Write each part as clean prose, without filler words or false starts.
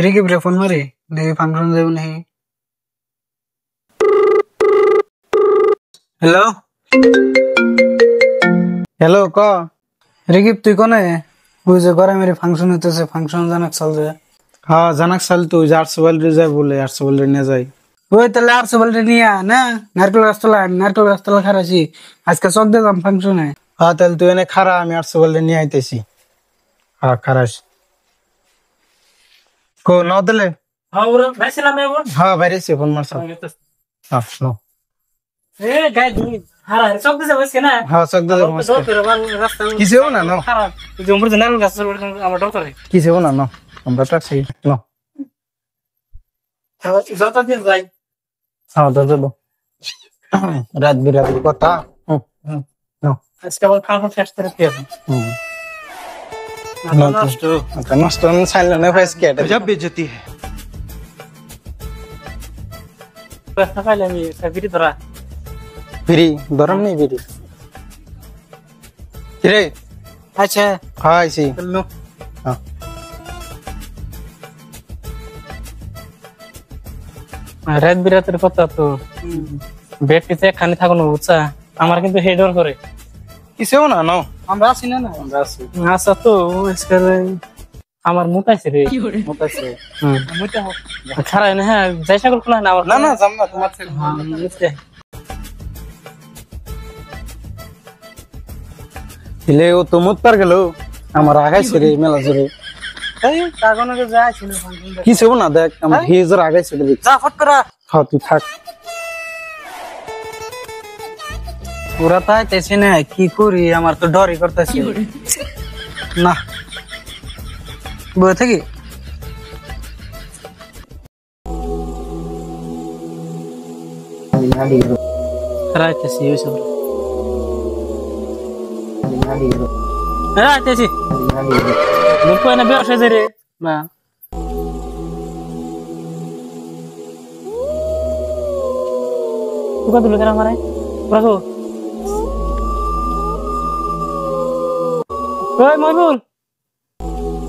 Ricky ব্রে phone মারি দেখি function যাবে নাকি। হ্যালো হ্যালো ক রিকিব তুই কনে ওই যে ঘরে মেরে ফাংশন হইতেছে ফাংশন জানাক চাল যে। হ্যাঁ জানাক চাল তুই যে 800 বাল্টি যায় বলে 800 বাল্টি নিয়ে যাই। ওই তাহলে 800 বাল্টি নিয়ে না নারকেল গাছতলা খারাছি আজকে চক দিলাম ফাংশনে। হ্যাঁ তাহলে তুই এনে খারা আমি 800 বাল্টি নিয়ে আইতেছি। হ্যাঁ খারাস কো ন দিলে হ্যাঁ ওরা ভাইছিলাম এখন। হ্যাঁ বাইরেছি ফোন মারছ। হ্যাঁ নো এ গাই দুই হারা চক দিছে বসে না। হ্যাঁ চক দিলে রাস্তা কিছু না নো খারাপ যে উমর যে নারকেল গাছ আমার ডক্টর কিছু না নো আমরা তো আছি নো। যত দিন যাই হ্যাঁ দাদা রাত বিরাতের কথা। নো আজকে আবার ফাংশন শেষ করে দিয়েছে। নষ্ট নষ্ট চাইল না ফাইস কেটে गजब बेइज्जती है। ব্যস্ত পাইলে আমি সাবিরি ধরা ফিরি ধরম নেই ফিরি রে। আচ্ছা হ্যাঁ আইছি নো হ্যাঁ রাত বিরাতের কথা তো বেড পিছে খানি থাকুন বুঝছা আমার কিন্তু হেডর করে কিছু না নো আমরা আছি না আমরা আছি। আচ্ছা তো আজকাল আমার মুতাইছে রে মোটাছে খারাই না হ্যাঁ যাই সকল খোলা না আমার না না জাম না তোমার থেকে দিলে ও তো মুত পার গেল আমার আগাইছে রে মেলা জোরে। এই কাগনকে যায় ছিল ফাংশন কিছু না দেখ আমার হিজর আগাইছে রে। যা ফট করা হ্যাঁ তুই থাক পুরা তাইতেছি না কি করি আমার তো ডরই করতেছি না বয়ে থাকি রাইতেছি ওইসব রাইতেছি দুপুর না ব্যবসা রে না তুই কত লোকের আমার রাখো ওই মইবুল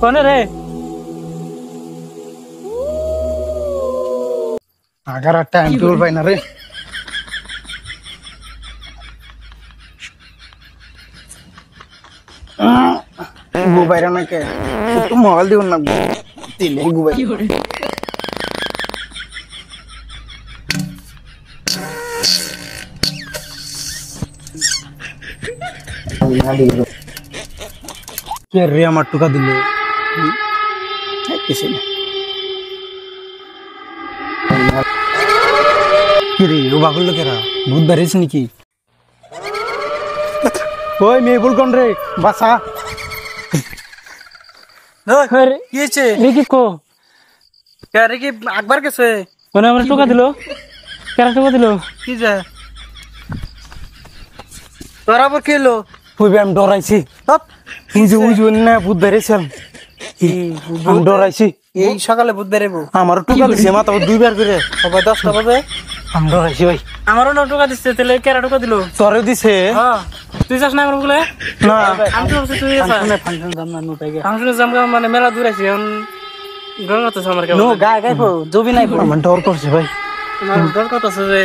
কোনে রে আগার টাইম টুল পাই না রে। গুবাইরা নাকি একটু মোবাইল দিব না দিলে গুবাই কে রে আমার টুকা দিল কিছু না কি রে ও বাগুল লোকেরা ভূত বেরিয়েছ নাকি? ওই মেয়ে বল কোন রে বাসা কি হয়েছে রিকি কো রিকি আকবার গেছে কোনে আমার টোকা দিল কেন টোকা দিল কি যা তোরা আবার কি এলো তুই আমি ডরাইছি তুই যে ওই জন্য না ভূত বেরিয়েছিলাম আমি ডরাইছি। এই সকালে ভূত বেরেবো আমার টুকা দিছে মাথা দুইবার করে সবাই 10টা বাজে আমি ডরাইছি ভাই। আমারও না টোকা দিচ্ছে তাহলে কেরা টোকা দিল তোরে দিছে হ্যাঁ তুই যাস না আমার বলে না আমি তো ভাবছি তুই যাস ফাংশন যাম না নোটাই গে ফাংশনে যাম মানে মেলা দূর আছি এখন ডর করতেছে আমার কেমন নো গায় গায় পো জবি নাই পো আমি ডর করছি ভাই আমার ডর করতেছে যে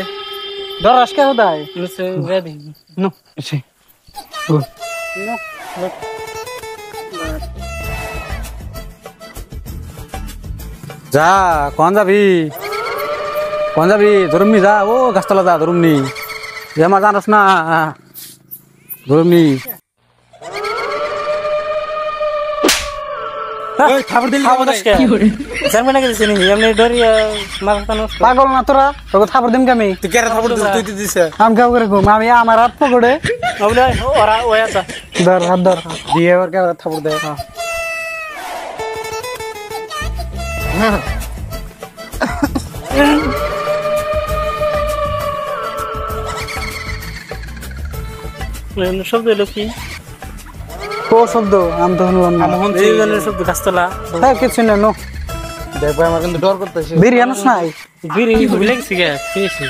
ডর আজকে হদাই নিচে রেডি নো এসে যা কোন যাবি ধরুমনি যা ও গাছতলা যা ধরুমনি যে আমার জানাস না ধরুমনি পাগল না তোরা তোকে থাপড় দিম আমি আমি কেউ করে ঘুম আমি আমার হাত পকড়ে ধর হাত ধর দিয়ে এবার কেউ থাপড় দেয় শব্দ এলো কি ও শব্দ আমি তো শুনলাম না এই জনের শব্দ গাছতলা হ্যাঁ কিছু না নো দেখ ভাই আমার কিন্তু ডর করতেছে বিরিয়ানি নাই বিড়ি লাগছে গে খেয়েছি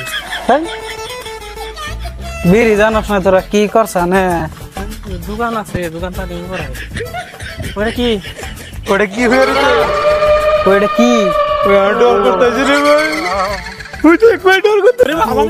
বিড়ি জানাস না তোরা কি করছ না দোকান আছে দোকান পানি ওটা কি ওটা কি হয়ে ওইটা কি ওই ডর করতেছি রে ভাই, ওই তো এক ডর করতে রে বাবা।